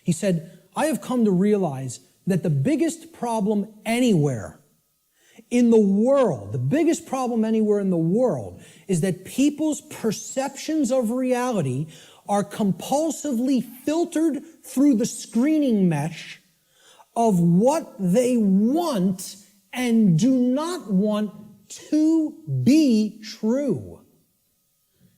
He said, I have come to realize that the biggest problem anywhere in the world, the biggest problem anywhere in the world is that people's perceptions of reality are compulsively filtered through the screening mesh of what they want and do not want to be true.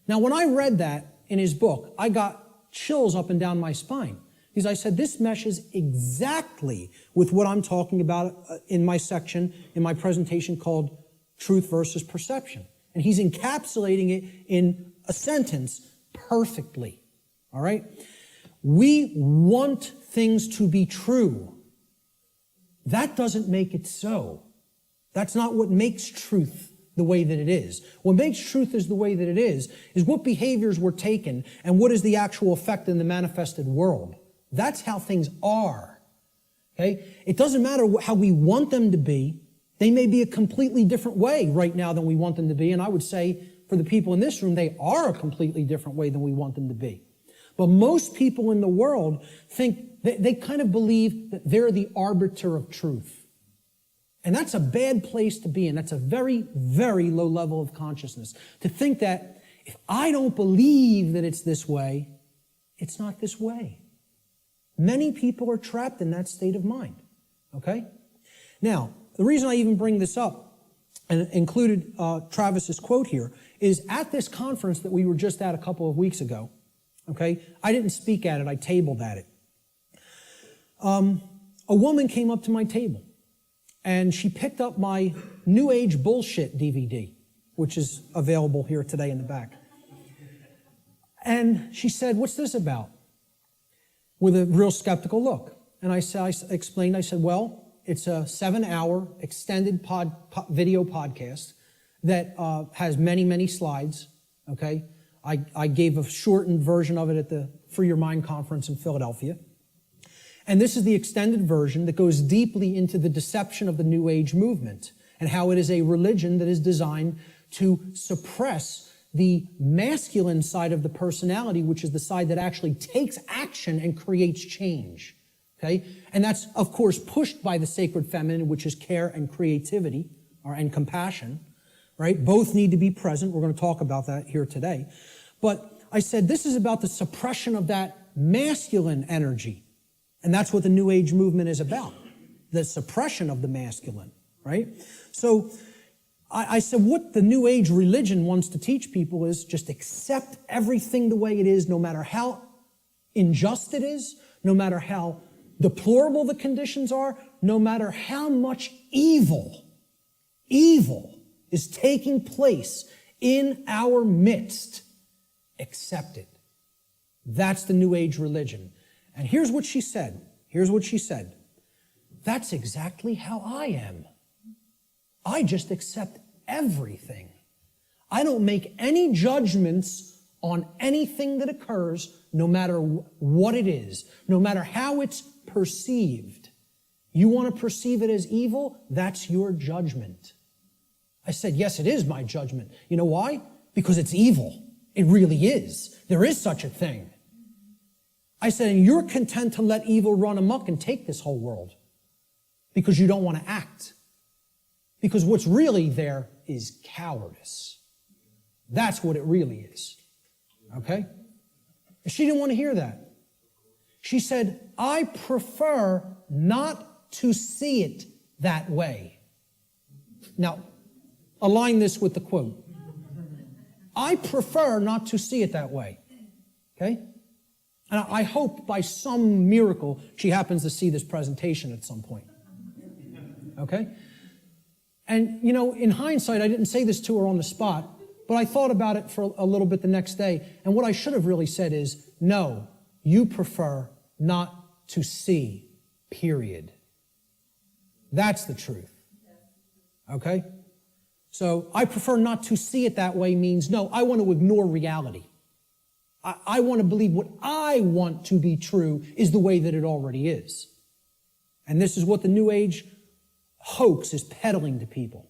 Now, when I read that in his book, I got chills up and down my spine. Because I said, this meshes exactly with what I'm talking about in my section, in my presentation called Truth versus Perception. And he's encapsulating it in a sentence perfectly. All right? We want things to be true. That doesn't make it so. That's not what makes truth the way that it is. What makes truth is the way that it is what behaviors were taken and what is the actual effect in the manifested world. That's how things are. Okay? It doesn't matter how we want them to be. They may be a completely different way right now than we want them to be. And I would say for the people in this room, they are a completely different way than we want them to be. But most people in the world think, they kind of believe that they're the arbiter of truth. And that's a bad place to be in. That's a very, very low level of consciousness. To think that if I don't believe that it's this way, it's not this way. Many people are trapped in that state of mind. Okay? Now, the reason I even bring this up and included Travis's quote here is at this conference that we were just at a couple of weeks ago, okay, I didn't speak at it, I tabled at it. A woman came up to my table and she picked up my New Age Bullshit DVD, which is available here today in the back. And she said, "What's this about?" With a real skeptical look. And I explained, I said, well, it's a 7-hour extended video podcast that has many, many slides, okay? I gave a shortened version of it at the Free Your Mind conference in Philadelphia. And this is the extended version that goes deeply into the deception of the New Age movement and how it is a religion that is designed to suppress the masculine side of the personality, which is the side that actually takes action and creates change. Okay? And that's, of course, pushed by the sacred feminine, which is care and creativity, and compassion. Right? Both need to be present. We're going to talk about that here today. But I said this is about the suppression of that masculine energy. And that's what the New Age movement is about. The suppression of the masculine. Right? So I said what the New Age religion wants to teach people is just accept everything the way it is, no matter how unjust it is, no matter how deplorable the conditions are, no matter how much evil is taking place in our midst. Accept it. That's the New Age religion. And here's what she said. That's exactly how I am. I just accept everything. I don't make any judgments on anything that occurs, no matter what it is, no matter how it's perceived. You want to perceive it as evil? That's your judgment. I said, yes, it is my judgment. You know why? Because it's evil. It really is. There is such a thing. I said, and you're content to let evil run amok and take this whole world because you don't want to act. Because what's really there is cowardice. That's what it really is. Okay? She didn't want to hear that. She said, I prefer not to see it that way. Now, align this with the quote. I prefer not to see it that way. Okay? And I hope by some miracle she happens to see this presentation at some point. Okay? And, you know, in hindsight, I didn't say this to her on the spot, but I thought about it for a little bit the next day. And what I should have really said is, no, you prefer not to see, period. That's the truth. Okay? So I prefer not to see it that way means, no, I want to ignore reality. I want to believe what I want to be true is the way that it already is. And this is what the New Age hoax is peddling to people.